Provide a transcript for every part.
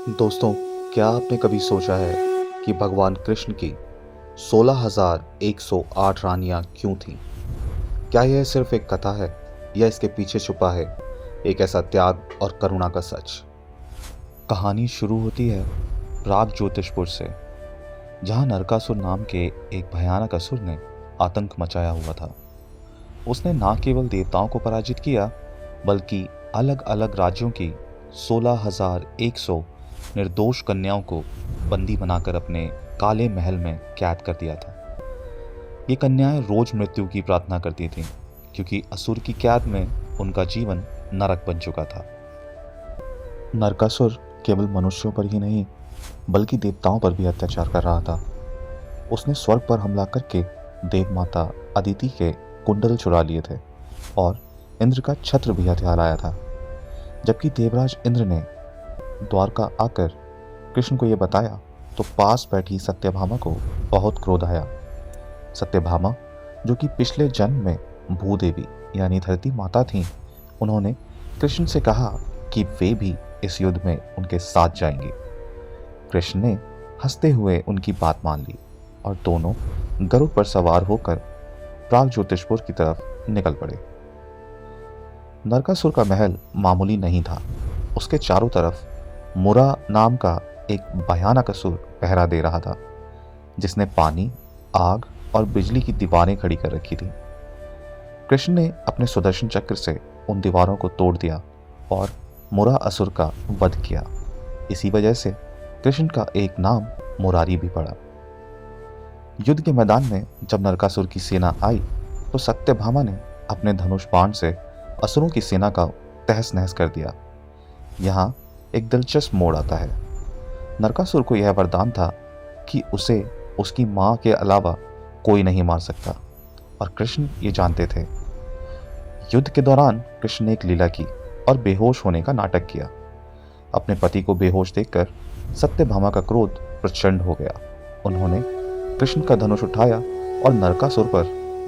दोस्तों, क्या आपने कभी सोचा है कि भगवान कृष्ण की 16,108 रानियां क्यों थीं? क्या यह सिर्फ एक कथा है या इसके पीछे छुपा है एक ऐसा त्याग और करुणा का सच? कहानी शुरू होती है प्राग ज्योतिषपुर से, जहां नरकासुर नाम के एक भयानक असुर ने आतंक मचाया हुआ था। उसने न केवल देवताओं को पराजित किया, बल्कि अलग अलग राज्यों की 16,100 निर्दोष कन्याओं को बंदी बनाकर अपने काले महल में कैद कर दिया था। ये कन्याएं रोज मृत्यु की प्रार्थना करती थीं, क्योंकि असुर की कैद में उनका जीवन नरक बन चुका था। नरकासुर केवल मनुष्यों पर ही नहीं, बल्कि देवताओं पर भी अत्याचार कर रहा था। उसने स्वर्ग पर हमला करके देव माता अदिति के कुंडल चुरा लिए थे और इंद्र का छत्र भी हथियार लाया था। जबकि देवराज इंद्र ने द्वारका आकर कृष्ण को यह बताया, तो पास बैठी सत्यभामा को बहुत क्रोध आया। सत्यभामा, जो कि पिछले जन्म में भूदेवी यानी धरती माता थीं, उन्होंने कृष्ण से कहा कि वे भी इस युद्ध में उनके साथ जाएंगे। कृष्ण ने हंसते हुए उनकी बात मान ली और दोनों गरुड़ पर सवार होकर प्राग ज्योतिषपुर की तरफ निकल पड़े। नरकासुर का महल मामूली नहीं था। उसके चारों तरफ मुरा नाम का एक भयानक असुर पहरा दे रहा था, जिसने पानी, आग और बिजली की दीवारें खड़ी कर रखी थी। कृष्ण ने अपने सुदर्शन चक्र से उन दीवारों को तोड़ दिया और मुरा असुर का वध किया। इसी वजह से कृष्ण का एक नाम मुरारी भी पड़ा। युद्ध के मैदान में जब नरकासुर की सेना आई, तो सत्यभामा ने अपने धनुष बाण से असुरों की सेना का तहस नहस कर दिया। यहाँ एक दिलचस्प मोड़ आता है। नरकासुर को यह वरदान था कि उसे उसकी मां के अलावा कोई नहीं मार सकता, और कृष्ण ये जानते थे। युद्ध के दौरान कृष्ण ने एक लीला की और बेहोश होने का नाटक किया। अपने पति को बेहोश देखकर सत्यभामा का क्रोध प्रचंड हो गया। उन्होंने कृष्ण का धनुष उठाया और नरकासुर पर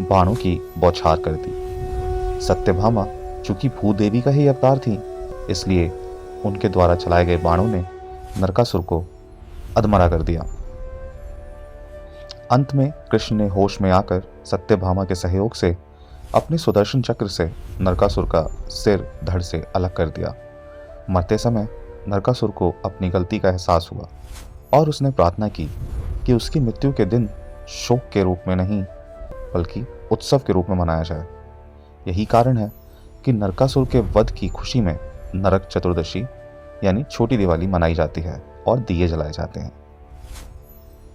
बाणों की बौछार कर दी। सत्यभामा चूंकि भूदेवी का ही अवतार थी, इसलिए उनके द्वारा चलाए गए बाणों ने नरकासुर को अधमरा कर दिया। अंत में कृष्ण ने होश में आकर सत्यभामा के सहयोग से अपने सुदर्शन चक्र से नरकासुर का सिर धड़ से अलग कर दिया। मरते समय नरकासुर को अपनी गलती का एहसास हुआ और उसने प्रार्थना की कि उसकी मृत्यु के दिन शोक के रूप में नहीं, बल्कि उत्सव के रूप में मनाया जाए। यही कारण है कि नरकासुर के वध की खुशी में नरक चतुर्दशी यानी छोटी दिवाली मनाई जाती है और दिए जलाए जाते हैं।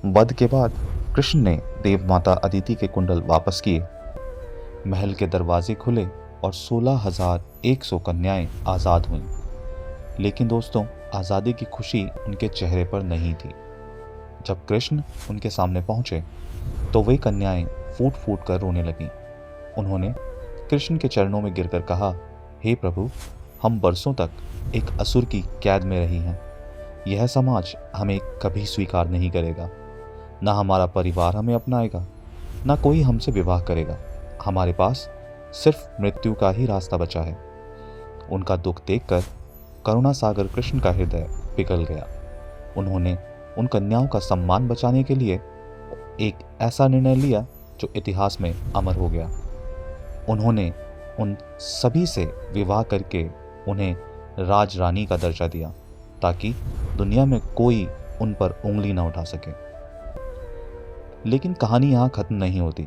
वध के बाद कृष्ण ने देव माता अदिति के कुंडल वापस किए। महल के दरवाजे खुले और 16,100 कन्याएं आज़ाद हुईं। लेकिन दोस्तों, आज़ादी की खुशी उनके चेहरे पर नहीं थी। जब कृष्ण उनके सामने पहुंचे, तो वे कन्याएं फूट फूट कर रोने लगीं। उन्होंने कृष्ण के चरणों में गिरकर कहा, हे प्रभु, हम बरसों तक एक असुर की कैद में रही हैं। यह समाज हमें कभी स्वीकार नहीं करेगा। ना हमारा परिवार हमें अपनाएगा, ना कोई हमसे विवाह करेगा। हमारे पास सिर्फ मृत्यु का ही रास्ता बचा है। उनका दुख देखकर करुणा सागर कृष्ण का हृदय पिघल गया। उन्होंने उन कन्याओं का सम्मान बचाने के लिए एक ऐसा निर्णय लिया जो इतिहास में अमर हो गया। उन्होंने उन सभी से विवाह करके उन्हें राज रानी का दर्जा दिया, ताकि दुनिया में कोई उन पर उंगली न उठा सके। लेकिन कहानी यहाँ खत्म नहीं होती।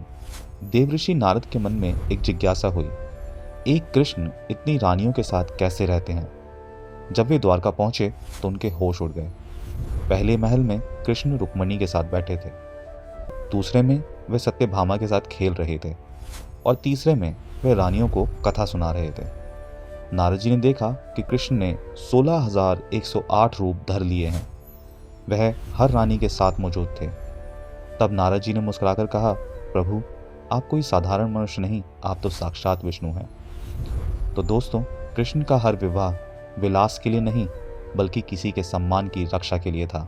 देवऋषि नारद के मन में एक जिज्ञासा हुई, एक कृष्ण इतनी रानियों के साथ कैसे रहते हैं? जब वे द्वारका पहुंचे तो उनके होश उड़ गए। पहले महल में कृष्ण रुक्मणी के साथ बैठे थे, दूसरे में वे सत्यभामा के साथ खेल रहे थे, और तीसरे में वे रानियों को कथा सुना रहे थे। नारद जी ने देखा कि कृष्ण ने 16,108 रूप धर लिए हैं। वह हर रानी के साथ मौजूद थे। तब नारद जी ने मुस्कुराकर कहा, प्रभु, आप कोई साधारण मनुष्य नहीं, आप तो साक्षात विष्णु हैं। तो दोस्तों, कृष्ण का हर विवाह विलास के लिए नहीं, बल्कि किसी के सम्मान की रक्षा के लिए था।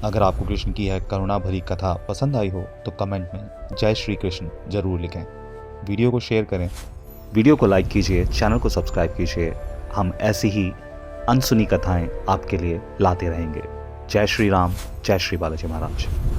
अगर आपको कृष्ण की यह करुणा भरी कथा पसंद आई हो, तो कमेंट में जय श्री कृष्ण जरूर लिखें। वीडियो को शेयर करें, वीडियो को लाइक कीजिए, चैनल को सब्सक्राइब कीजिए। हम ऐसी ही अनसुनी कथाएं आपके लिए लाते रहेंगे। जय श्री राम, जय श्री बालाजी महाराज।